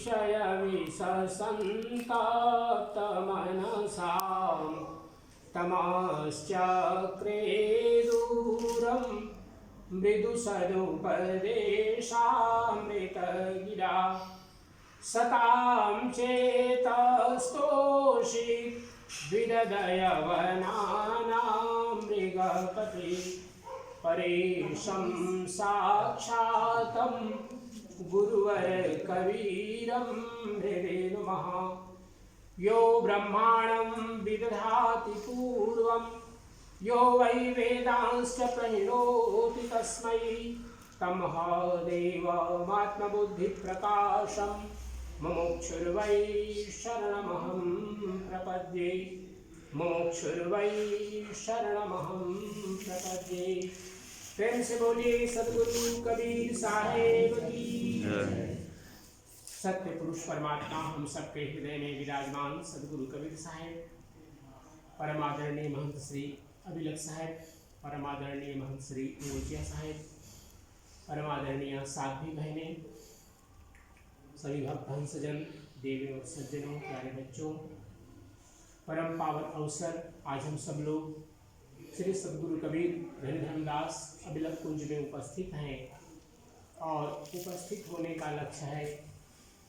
विषयविससन्तप्तमनसां तमश्चक्रे दूरं मृदुसदुपदेशामृतगिरा सतां चेतस्तोषि द्विदयवनानां मृगपति परेशं साक्षातं गुरुवर कबीरं हृदि नुमः। यो ब्रह्माणं विदधाति पूर्वं यो वै वेदांश्च प्रणिनोति तस्मै तमहदेवमात्मबुद्धिप्रकाशं मुमुक्षुर्वै शरणमहं प्रपद्ये मुमुक्षुर्वै शरणमहं प्रपद्ये। प्रेम से बोलिए सद्गुरु कबीर साहेब की। सत्य पुरुष परमात्मा हम सबके हृदय में विराजमान सद्गुरु कबीर साहेब, परमादरणीय महंत श्री अभिलख साहेब, परमादरणीय महंत श्री मोचिया साहेब, परमादरणीय साध्वी बहनें, सभी भक्त हंसजन, देवी और सज्जनों, प्यारे बच्चों, परम पावन अवसर आज हम सब लोग श्री सद्गुरु कबीर धन धर्मदास अभिलख कुंज में उपस्थित हैं और उपस्थित होने का लक्ष्य है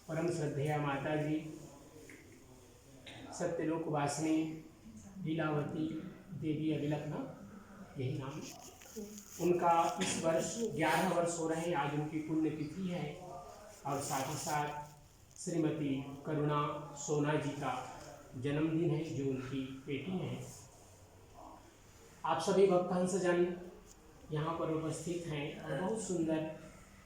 परम श्रद्धेया माता जी सत्यलोक वासिनी लीलावती देवी अभिलख ना यही नाम, उनका इस वर्ष 11 वर्ष हो रहे हैं। आज उनकी पुण्यतिथि है और साथ ही साथ श्रीमती करुणा सोना जी का जन्मदिन है जो उनकी बेटी है। आप सभी भक्तहंसजन यहाँ पर उपस्थित हैं और बहुत सुंदर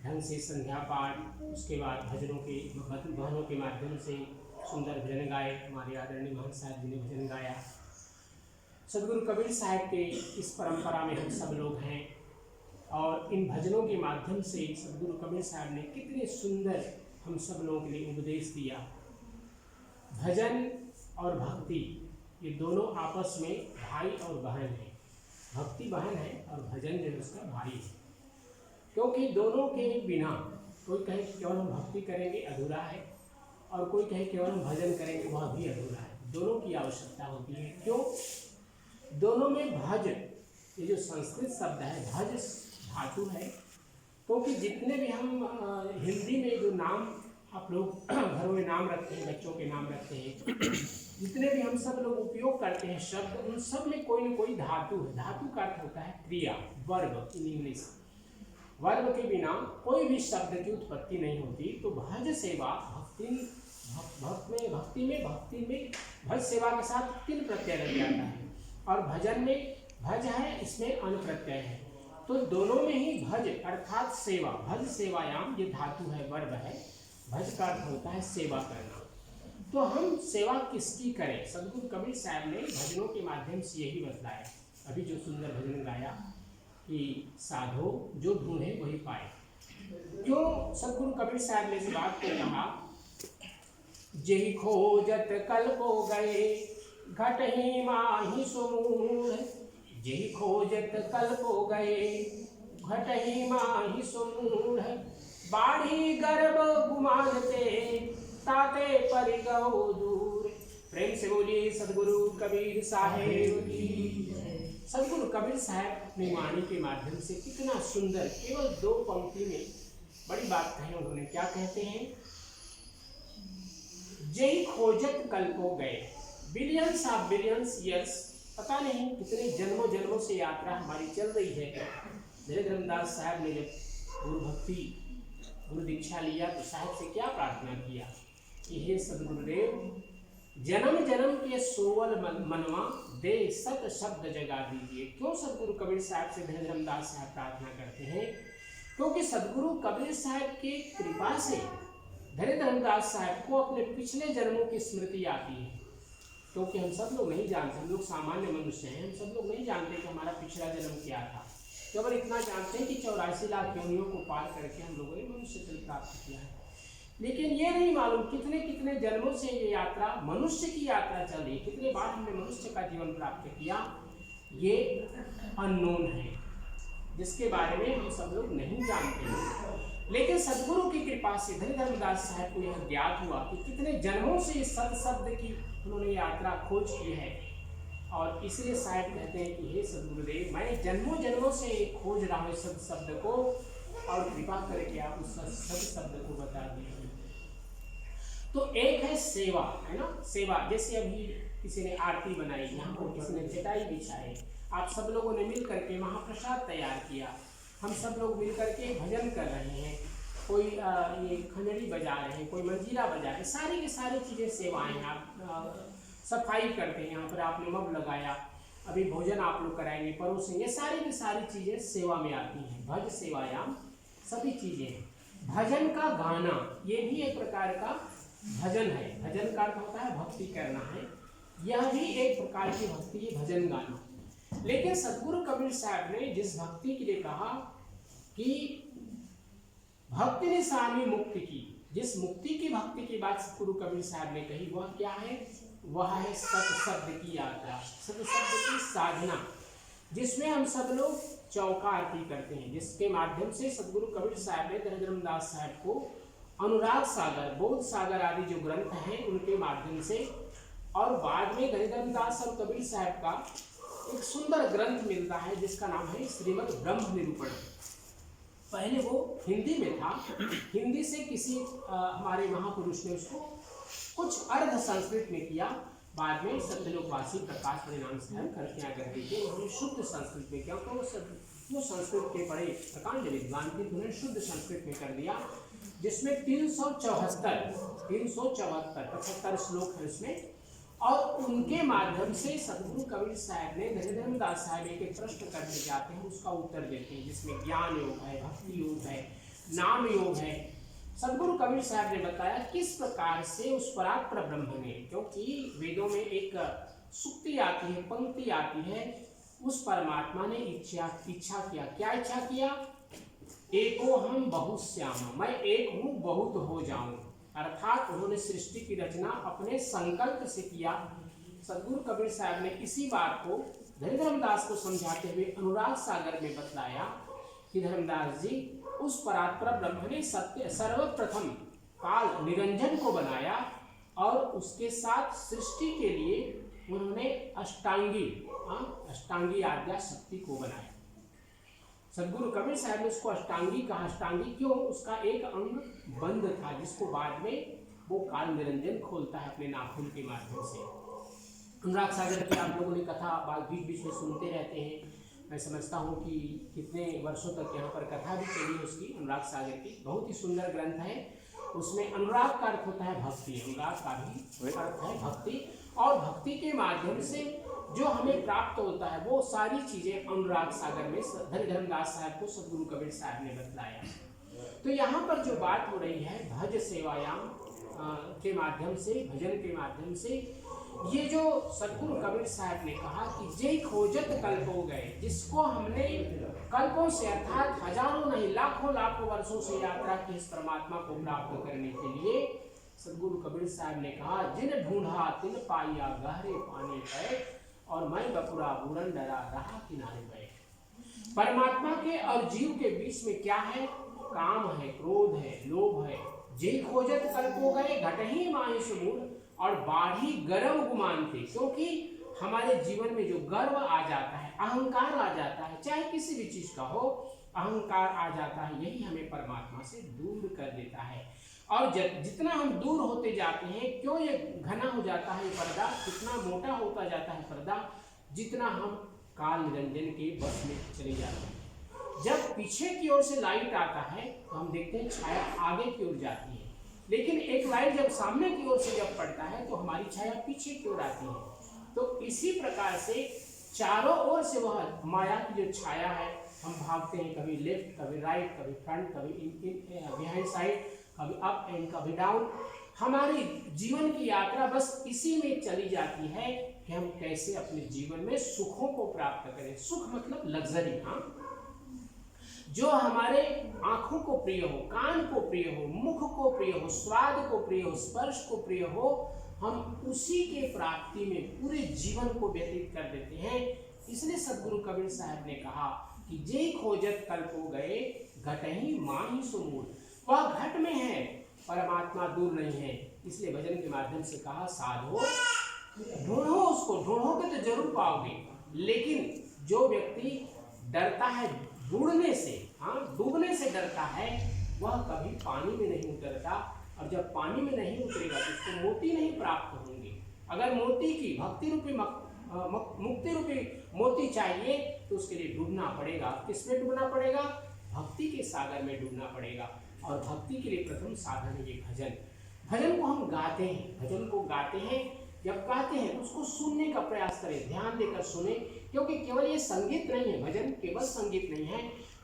ढंग से संध्या पाठ, उसके बाद भजनों के बहनों के माध्यम से सुंदर भजन गाए। हमारे आदरणीय महंत साहब जी ने भजन गाया। सद्गुरु कबीर साहब के इस परंपरा में हम सब लोग हैं और इन भजनों के माध्यम से सद्गुरु कबीर साहब ने कितने सुंदर हम सब लोगों के लिए उपदेश दिया। भजन और भक्ति ये दोनों आपस में भाई और बहन हैं। भक्ति बहन है और भजन जो है उसका भाई है, क्योंकि दोनों के बिना कोई कहे कि केवल हम भक्ति करेंगे अधूरा है और कोई कहे केवल हम भजन करेंगे वह भी अधूरा है। दोनों की आवश्यकता होती है। क्यों? दोनों में भज, ये जो संस्कृत शब्द है भज धातु है, क्योंकि जितने भी हम हिंदी में जो नाम आप लोग घरों में नाम रखते हैं, बच्चों के नाम रखते हैं, जितने भी हम सब लोग उपयोग करते हैं शब्द, उन सब में कोई न कोई धातु है। धातु का अर्थ होता है क्रिया, वर्ब इन इंग्लिश। वर्ब के बिना कोई भी शब्द की उत्पत्ति नहीं होती। तो भज सेवा भक्ति में भज सेवा के साथ 3 प्रत्यय लग जाता है और भजन में भज है, इसमें अन प्रत्यय है। तो दोनों में ही भज अर्थात सेवा, भज सेवायाम ये धातु है, वर्ब है। भज का अर्थ होता है सेवा करना। तो हम सेवा किसकी करें? सद्गुरु कबीर साहब ने भजनों के माध्यम से यही बतलाया। अभी जो सुंदर भजन गाया कि साधो जो ढूंढे वही पाए। क्यों सद्गुरु कबीर साहब ने इस बात को कहा? जेहि खोजत कल्पो गए घटहि माहि सुमूढ़, जेहि खोजत कल्पो गए घटहि माहि सुमूढ़, बाढ़ी गर्भ गुमानते ताते परिगौ दूर। प्रेम से बोलिए सद्गुरु कबीर साहेब की। सद्गुरु कबीर साहब अपनी वाणी के माध्यम से कितना सुंदर, केवल 2 पंक्ति में बड़ी बात कही उन्होंने। क्या कहते हैं? जेहि खोजत कल्पो गए, बिलियंस ऑफ बिलियंस ईयर्स, पता नहीं कितने जन्मों जन्मों से यात्रा हमारी चल रही है। धीरे धर्मदास साहब ने जब गुरु दीक्षा लिया तो साहब से क्या प्रार्थना किया कि हे सद्गुरुदेव, जन्म जन्म के सोवल मनवा दे सत शब्द जगा दीजिए। क्यों सद्गुरु कबीर साहब से धीरे धर्मदास साहब प्रार्थना करते हैं? क्योंकि सद्गुरु कबीर साहब की कृपा से धीरे धर्मदास साहब को अपने पिछले जन्मों की स्मृति आती है। क्योंकि हम सब लोग नहीं जानते, हम लोग सामान्य मनुष्य हैं, हम सब लोग नहीं जानते कि हमारा पिछला जन्म क्या था। केवल इतना जानते हैं कि 84 लाख योनियों को पार करके हम लोगों ने मनुष्य जन्म प्राप्त किया है। लेकिन ये नहीं मालूम कितने कितने जन्मों से ये यात्रा, मनुष्य की यात्रा चल रही, कितने बार हमने मनुष्य का जीवन प्राप्त किया, ये अननोन है, जिसके बारे में हम सब लोग नहीं जानते हैं। लेकिन सदगुरु की कृपा से धनी धर्मदास साहब को यह ज्ञात हुआ कि कितने जन्मों से इस सत शब्द की उन्होंने यात्रा खोज की है, और इसलिए साहब कहते हैं कि हे सदगुरुदेव, मैं जन्मों जन्मों से खोज रहा हूँ सत शब्द को, और कृपा करके आप उस सत शब्द को बता दीजिए। तो एक है सेवा, है ना, सेवा। जैसे अभी किसी ने आरती बनाई, यहाँ पर किसी ने चटाई बिछाई, आप सब लोगों ने मिल करके महाप्रसाद तैयार किया, हम सब लोग मिल करके भजन कर रहे हैं, कोई ये खंजरी बजा रहे हैं, कोई मंजीरा बजा रहे हैं, सारी की सारी चीज़ें सेवाएं। आप सफाई करते हैं, यहाँ पर आपने मग लगाया, अभी भोजन आप लोग कराएंगे, परोसेंगे, सारी की सारी चीज़ें सेवा में आती हैं। भज सेवायाम सभी चीज़ें। भजन का गाना ये भी एक प्रकार का भजन है। भजन का अर्थ होता है भक्ति करना है, यह भी एक प्रकार की भक्ति है, भजन गाना। लेकिन सतगुरु कबीर साहब ने जिस भक्ति के लिए कहा कि भक्ति ने स्वामी मुक्ति की, जिस मुक्ति की भक्ति की बात सतगुरु कबीर साहब ने कही, वह क्या है? वह है सत शब्द की यात्रा, सत शब्द की साधना, जिसमें हम सब लोग चौका आरती करते हैं, जिसके माध्यम से सतगुरु कबीर साहब ने धनी धर्मदास साहब को अनुराग सागर, बोध सागर आदि जो ग्रंथ हैं उनके माध्यम से, और बाद में धनी धर्मदास और कबीर साहब का एक सुंदर ग्रंथ मिलता है जिसका नाम है श्रीमद् ब्रह्म निरूपण। पहले वो हिंदी में था, हिंदी से किसी हमारे महापुरुष ने उसको कुछ अर्ध संस्कृत में किया, बाद में सत्यलोकवासी प्रकाश परिणाम साहब करके करके के उन्होंने शुद्ध संस्कृत में किया, तो वो संस्कृत के बड़े प्रकांड विद्वान थे, उन्होंने शुद्ध संस्कृत में कर दिया, जिसमें 374 श्लोक है उसमें। और उनके माध्यम से सतगुरु कबीर साहब ने धनी धर्मदास साहब एक प्रश्न करने जाते हैं, उसका उत्तर देते हैं, जिसमें ज्ञान योग है, भक्ति योग है, नाम योग है। सतगुरु कबीर साहब ने बताया किस प्रकार से उस परात्पर ब्रह्म ने, क्योंकि वेदों में एक सूक्ति आती है, पंक्ति आती है, उस परमात्मा ने इच्छा किया। क्या इच्छा किया? एको हम बहुत श्यामा, मैं एक हूँ बहुत हो जाऊं। अर्थात उन्होंने सृष्टि की रचना अपने संकल्प से किया। सतगुरु कबीर साहब ने इसी बात को धनी धर्मदास को समझाते हुए अनुराग सागर में बतलाया कि धर्मदास जी, उस परात्पर ब्रह्म ने सर्वप्रथम काल निरंजन को बनाया, और उसके साथ सृष्टि के लिए उन्होंने अष्टांगी आद्या शक्ति को बनाया। सतगुरु कबीर साहब ने उसको अष्टांगी कहा। अष्टांगी क्यों? उसका एक अंग बंद था, जिसको बाद में वो काल निरंजन खोलता है अपने नाखून के माध्यम से। अनुराग सागर की आप लोगों ने कथा बीच बीच में सुनते रहते हैं, मैं समझता हूँ कि कितने वर्षों तक यहाँ पर कथा भी चली है उसकी, अनुराग सागर की। बहुत ही सुंदर ग्रंथ है। उसमें अनुराग का अर्थ होता है भक्ति, अनुराग का भी अर्थ है भक्ति, और भक्ति के माध्यम से जो हमें प्राप्त होता है वो सारी चीजें अनुराग सागर में धनी धर्मदास साहब को सतगुरु कबीर साहब ने बतलाया। तो यहाँ पर जो बात हो रही है भज सेवायाम के माध्यम से, भजन के माध्यम से, ये जो सतगुरु कबीर साहब ने कहा कि जय खोजत कल्प हो गए, जिसको हमने कल्पों से अर्थात हजारों नहीं लाखों वर्षों से यात्रा की इस परमात्मा को प्राप्त करने के लिए सतगुरु कबीर साहब ने कहा, जिन ढूंढा तिन पाया गहरे पानी पे, और मैं बपुरा बूढ़न डरा रहा किनारे पे। परमात्मा के और जीव के बीच में क्या है? काम है, क्रोध है, लोभ है। जय खोजत कल्प हो गए, घटही माही सुमूल, और बाढ़ी गर्व गुमान थे। क्योंकि हमारे जीवन में जो गर्व आ जाता है, अहंकार आ जाता है, चाहे किसी भी चीज का हो, अहंकार आ जाता है, यही हमें परमात्मा से दूर कर देता है। और जितना हम दूर होते जाते हैं, क्यों ये घना हो जाता है पर्दा, कितना मोटा होता जाता है पर्दा, जितना हम काल निरंजन के बस में चले जाते हैं। जब पीछे की ओर से लाइट आता है तो हम देखते हैं छाया आगे की ओर जाती है, लेकिन एक लाइट जब सामने की ओर से जब पड़ता है तो हमारी छाया पीछे की ओर आती है। तो इसी प्रकार से चारों ओर से वह माया की जो छाया है, हम भागते हैं, कभी लेफ्ट, कभी राइट, कभी फ्रंट, कभी बिहाइंड साइड, कभी अप एंड कभी डाउन। हमारी जीवन की यात्रा बस इसी में चली जाती है कि हम कैसे अपने जीवन में सुखों को प्राप्त करें। सुख मतलब लग्जरी, हाँ, जो हमारे आंखों को प्रिय हो, कान को प्रिय हो, मुख को प्रिय हो, स्वाद को प्रिय हो, स्पर्श को प्रिय हो, हम उसी के प्राप्ति में पूरे जीवन को व्यतीत कर देते हैं। इसलिए सतगुरु कबीर साहब ने कहा कि जय खोजत कल्प हो गए, घटहि माहि सो मूढ़, वह घट में है, परमात्मा दूर नहीं है। इसलिए भजन के माध्यम से कहा साधो ढूंढो, उसको ढूंढोगे तो जरूर पाओगे। लेकिन जो व्यक्ति डरता है बूढ़ने से, डूबने से डरता है, वह कभी पानी में नहीं उतरता। और जब पानी में नहीं उतरेगा तो उसको मोती नहीं प्राप्त होंगे। अगर मोती की भक्ति रूपी मुक्ति रूपी मोती चाहिए तो उसके लिए डूबना पड़ेगा। किसमें डूबना पड़ेगा? भक्ति के सागर में डूबना पड़ेगा। और भक्ति के लिए प्रथम साधन है ये भजन। भजन को हम गाते हैं, भजन को गाते हैं। जब गाते हैं तो उसको सुनने का प्रयास करें, ध्यान देकर सुने, क्योंकि केवल ये संगीत नहीं है, भजन केवल संगीत नहीं है।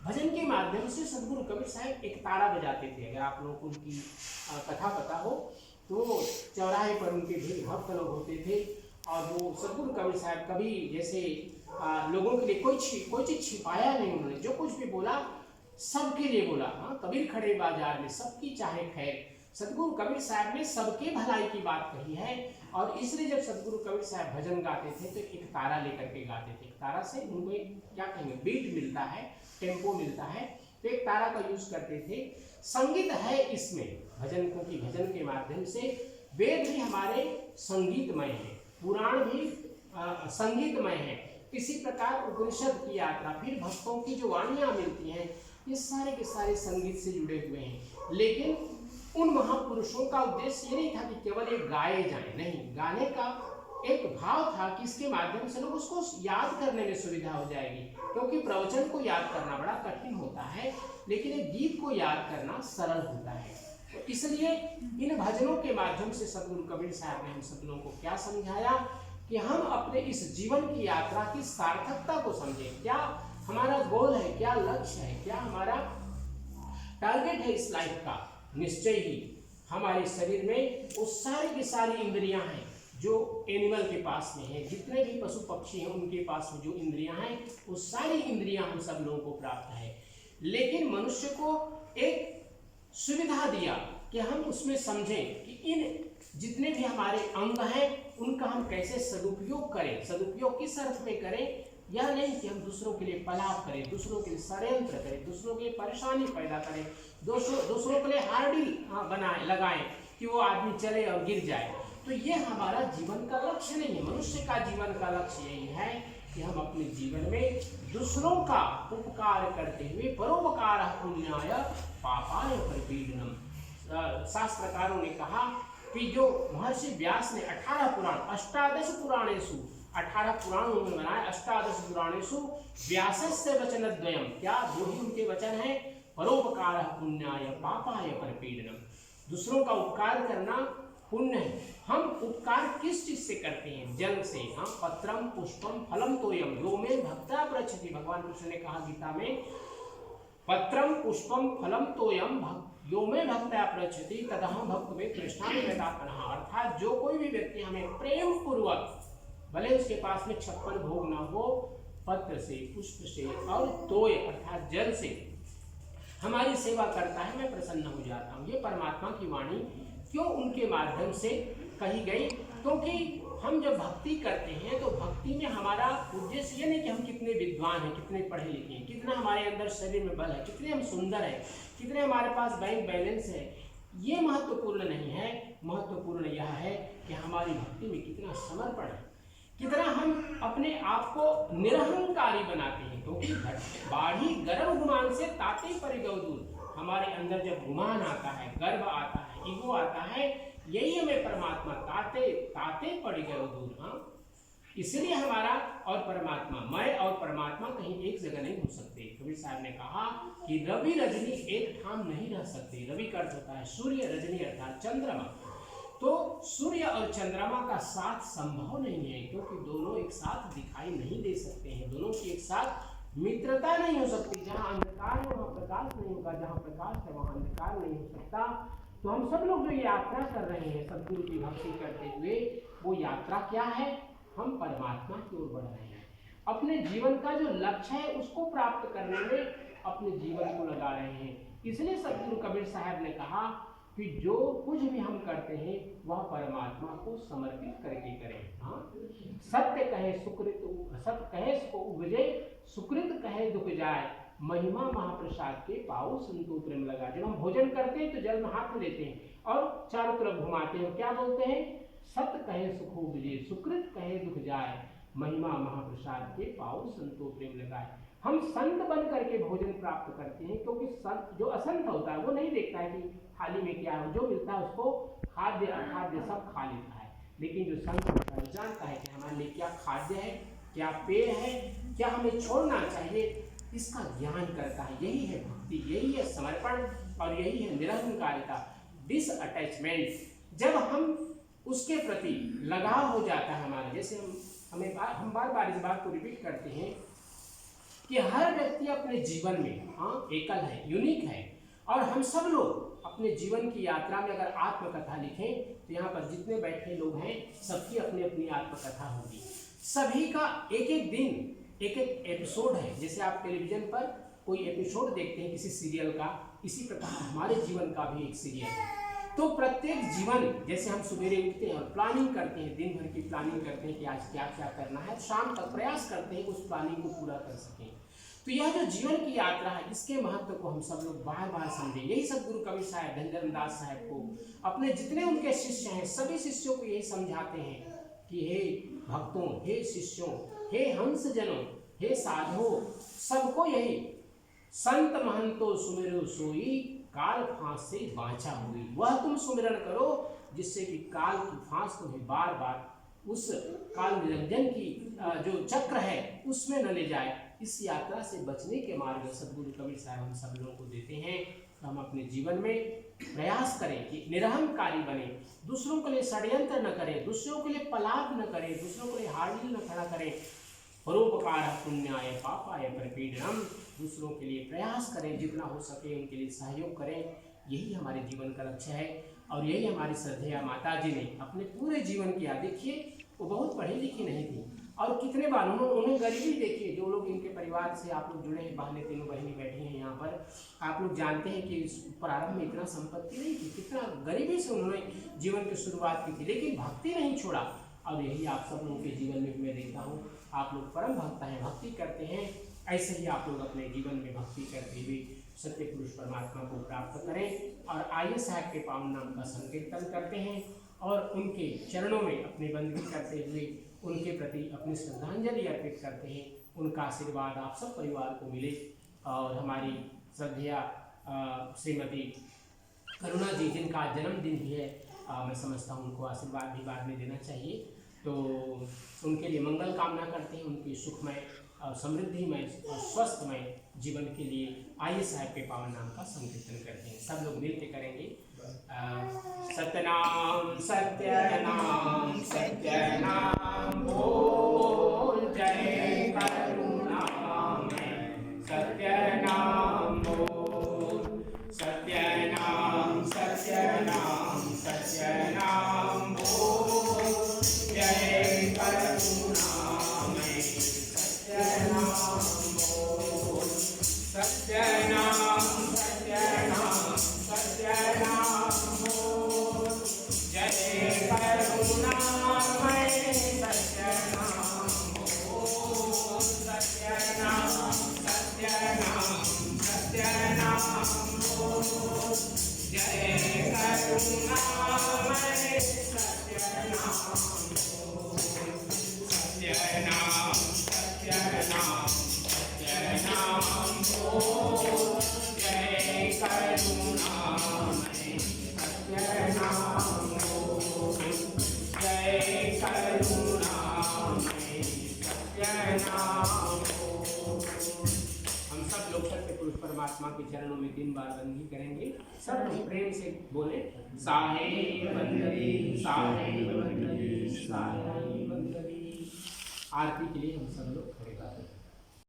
भजन के माध्यम से सदगुरु कबीर साहब एक तारा बजाते थे। अगर आप लोगों को उनकी कथा पता हो तो चौराहे पर उनके भीड़ भक्त लोग होते थे और वो सदगुरु कबीर साहब कभी जैसे लोगों के लिए कोई चीज़ छिपाया नहीं, उन्होंने जो कुछ भी बोला सबके लिए बोला। कबीर खड़े बाजार में सबकी चाहे खैर। सदगुरु कबीर साहब ने सबके भलाई की बात कही है। और इसलिए जब सदगुरु कबीर साहब भजन गाते थे तो एक तारा लेकर के गाते थे। तारा से उनको एक क्या कहेंगे, बीट मिलता है, टेम्पो मिलता है, तो एक तारा का यूज करते थे। संगीत है इसमें भजन को, कि भजन के माध्यम से वेद भी हमारे संगीतमय है, पुराण भी संगीतमय है। इसी प्रकार उपनिषद की यात्रा, फिर भक्तों की जो वाणियाँ मिलती हैं, ये सारे के सारे संगीत से जुड़े हुए हैं। लेकिन उन महापुरुषों का उद्देश्य ये नहीं था कि केवल ये गाए जाए, नहीं, गाने का एक भाव था कि इसके माध्यम से लोग उसको याद करने में सुविधा हो जाएगी। क्योंकि प्रवचन को याद करना बड़ा कठिन होता है, लेकिन एक गीत को याद करना सरल होता है। तो इसलिए इन भजनों के माध्यम से सदगुरु कबीर साहब ने हम सब लोगों को क्या समझाया कि हम अपने इस जीवन की यात्रा की सार्थकता को समझें। क्या हमारा गोल है, क्या लक्ष्य है, क्या हमारा टारगेट है इस लाइफ का। निश्चय ही हमारे शरीर में वो सारी की सारी इंद्रियां हैं जो एनिमल के पास में है, जितने भी पशु पक्षी हैं उनके पास में जो इंद्रियां हैं, वो सारी इंद्रियां हम सब लोगों को प्राप्त है। लेकिन मनुष्य को एक सुविधा दिया कि हम उसमें समझें कि इन जितने भी हमारे अंग हैं उनका हम कैसे सदुपयोग करें। सदुपयोग किस अर्थ में करें? यह नहीं कि हम दूसरों के लिए पलाव करें, दूसरों के लिए षड्यंत्र करें, दूसरों के लिए परेशानी पैदा करें, दूसरों के लिए हार्डिल लगाएं कि वो आदमी चले और गिर जाए। तो ये हमारा जीवन का लक्ष्य नहीं है। मनुष्य का जीवन का लक्ष्य यही है कि हम अपने जीवन में दूसरों का उपकार करते हुए परोपकार पुण्याय पापाय परिपीडनम। शास्त्रकारों ने कहा कि जो महर्षि व्यास ने 18 पुराण, 18 पुराणेषु, 18 पुराणों में बनाए, 18 पुराणेषु व्यासस्य वचनद्वयम्, क्या दो ही उनके वचन है, परोपकार पुण्याय पापाय परिपीडनम। दूसरों का उपकार करना पुण्य है। हम उपकार किस चीज से करते हैं? जल से। हम पत्रम पुष्पम फलम तोयम यो में भक्ता प्रचति। भगवान कृष्ण ने कहा गीता में, पत्रम पुष्पम फलम तोयम यो में भक्ता प्रचति तदहम भक्त में कृष्णामि यथात्मनः। अर्थात जो कोई भी व्यक्ति हमें प्रेम पूर्वक, भले उसके पास में 56 भोग ना हो, पत्र से, पुष्प से और तोय अर्थात जल से हमारी सेवा करता है, मैं प्रसन्न हो जाता हूँ। ये परमात्मा की वाणी क्यों उनके माध्यम से कही गई? क्योंकि हम जब भक्ति करते हैं तो भक्ति में हमारा उद्देश्य ये नहीं कि हम कितने विद्वान हैं, कितने पढ़े लिखे हैं, कितना हमारे अंदर शरीर में बल है, कितने हम सुंदर हैं, कितने हमारे पास बैंक बैलेंस है, ये महत्वपूर्ण नहीं है। महत्वपूर्ण यह है कि हमारी भक्ति में कितना समर्पण है, कितना हम अपने आप को निरहंकारी बनाते हैं। क्योंकि बाढ़ी गर्व गुमान से ताते परिगौदूत, हमारे अंदर जब गुमान आता है, गर्व आता है, ईगो आता है, यही हमें परमात्मा ताते पड़ गए दूर। इसलिए हमारा और परमात्मा, मैं और परमात्मा कहीं एक जगह नहीं हो सकते। कबीर साहब ने कहा कि रवि रजनी एक ठाम नहीं रह सकते। रवि का अर्थ होता है सूर्य, रजनी अर्थात चंद्रमा। तो सूर्य और चंद्रमा का साथ संभव नहीं है, क्योंकि दोनों एक साथ दिखाई नहीं दे सकते हैं, दोनों की एक साथ मित्रता नहीं हो सकती। जहाँ अंधकार है वहाँ प्रकाश नहीं होगा, जहाँ प्रकाश है वहाँ अंधकार नहीं हो सकता। तो हम सब लोग जो यात्रा कर रहे हैं सदगुरु की भक्ति करते हुए, वो यात्रा क्या है? हम परमात्मा की ओर बढ़ रहे हैं। अपने जीवन का जो लक्ष्य है उसको प्राप्त करने में अपने जीवन को लगा रहे हैं। इसलिए सदगुरु कबीर साहब ने कहा कि जो कुछ भी हम करते हैं वह परमात्मा को समर्पित करके करें। सत्य कहे सुकृत, सत्य कहे सुख उपजे, सुकृत कहे दुख जाए, महिमा महाप्रसाद के पाओ संतो प्रेम लगा। जब हम भोजन करते हैं तो जल में हाथ लेते हैं और चारों तरफ घुमाते हैं, क्या बोलते हैं? सत कहे सुख उपजे, सुकृत कहे दुख जाए, महिमा महाप्रसाद के पाओ संतो प्रेम लगाए। हम संत बन करके भोजन प्राप्त करते हैं, क्योंकि संत जो असंत होता है वो नहीं देखता है कि थाली में क्या है, जो मिलता है उसको खाद्य अखाद्य सब खा लेता है। लेकिन जो संत होता है जानता है कि हमारे लिए क्या खाद्य है, क्या पेय है, क्या हमें छोड़ना चाहिए, इसका ज्ञान करता है। यही है भक्ति, यही है समर्पण और यही है निरहंकारिता, डिसअटैचमेंट। जब हम उसके प्रति लगाव हो जाता है हमारा, जैसे हम बार बार इस बात को रिपीट करते हैं कि हर व्यक्ति अपने जीवन में एकल है, यूनिक है, और हम सब लोग अपने जीवन की यात्रा में अगर आत्मकथा लिखें तो यहाँ पर जितने बैठे लोग हैं सबकी अपनी अपनी आत्मकथा होगी। सभी का एक एक दिन एक एक एपिसोड है। जैसे आप टेलीविजन पर कोई एपिसोड देखते हैं किसी सीरियल का, इसी प्रकार हमारे जीवन का भी एक सीरियल है। तो प्रत्येक जीवन, जैसे हम सवेरे उठते हैं और प्लानिंग करते हैं, दिन भर की प्लानिंग करते हैं कि आज क्या क्या करना है, शाम तक प्रयास करते हैं उस प्लानिंग को पूरा कर सकें। तो यह जो जीवन की यात्रा है, इसके महत्व को हम सब लोग बार बार समझें। यही सदगुरु कबीर साहब धनधन दास साहब को अपने जितने उनके शिष्य हैं सभी शिष्यों को यही समझाते हैं कि हे भक्तों, हे शिष्यों, हे हंस जनों, हे साधो, सबको यही संत महंतो सुमिरो सोई, काल फांस से बाँचा हुई। वह तुम सुमिरन करो जिससे कि काल की फांस तुम्हें बार बार उस काल निरंजन की जो चक्र है उसमें न ले जाए। इस यात्रा से बचने के मार्ग सदगुरु कबीर साहब हम सब लोगों को देते हैं। तो हम अपने जीवन में प्रयास करें कि निरहंकारी बने, दूसरों के लिए षड्यंत्र न करें, दूसरों के लिए पलाप न करें, दूसरों के लिए हाड़ी न खड़ा करें। परोपकार पुण्याय पापाय प्रपीडनम, दूसरों के लिए प्रयास करें, जितना हो सके उनके लिए सहयोग करें। यही हमारे जीवन का लक्ष्य है और यही हमारी श्रद्धेया माता जी ने अपने पूरे जीवन किया। देखिए वो बहुत पढ़ी लिखी नहीं थी और कितने बार उन्हें गरीबी देखिए। जो लोग इनके परिवार से आप लोग जुड़े हैं, बहनें तीनों बहनें बैठी हैं यहाँ पर, आप लोग जानते हैं कि प्रारंभ में इतना संपत्ति नहीं थी, कितना गरीबी से उन्होंने जीवन की शुरुआत की थी, लेकिन भक्ति नहीं छोड़ा। और यही आप सब लोगों के जीवन में मैं देखता हूँ, आप लोग परम भक्त हैं, भक्ति करते हैं। ऐसे ही आप लोग अपने जीवन में भक्ति करते हुए सत्य पुरुष परमात्मा को प्राप्त करें और आइए साहब के पावन नाम का संकीर्तन करते हैं और उनके चरणों में अपनी बंदगी करते हुए उनके प्रति अपनी श्रद्धांजलि अर्पित करते हैं। उनका आशीर्वाद आप सब परिवार को मिले और हमारी श्रद्धेया श्रीमती करुणा जी, जिनका जन्मदिन भी है, मैं समझता हूँ उनको आशीर्वाद भी बाद में देना चाहिए। तो उनके लिए मंगल कामना करते हैं, उनकी सुखमय और समृद्धिमय और स्वस्थमय जीवन के लिए आइए साहब के पावन नाम का संकीर्तन करते हैं। सब लोग मिलकर करेंगे। सतनाम सत्यनाम सत्यनाम बोल, जय करुणामय सत्यनाम बोल, सत्यनाम सत्यनाम सत्यनाम बोल, जय करुणामय सत्यनाम बोल, सत्यनाम सत्यनाम सत्यनाम बोल, जय करुणामय सत्यनाम बोल, सत्यनाम सत्यनाम सत्यनाम बोल, जय करुणामय सत्यनाम बोल, सत्यनाम सत्यनाम सत्यनाम बोल, जय करुणामय सत्यनाम बोल, जय करुणामय सत्यनाम बोल। हम सब लोग सत्य पुरुष परमात्मा के चरणों में 3 बार बंदगी करेंगे। सब लोग प्रेम से बोले, साहे वंदनी साहे वंदनी साहे वंदनी। आरती के लिए हम सब लोग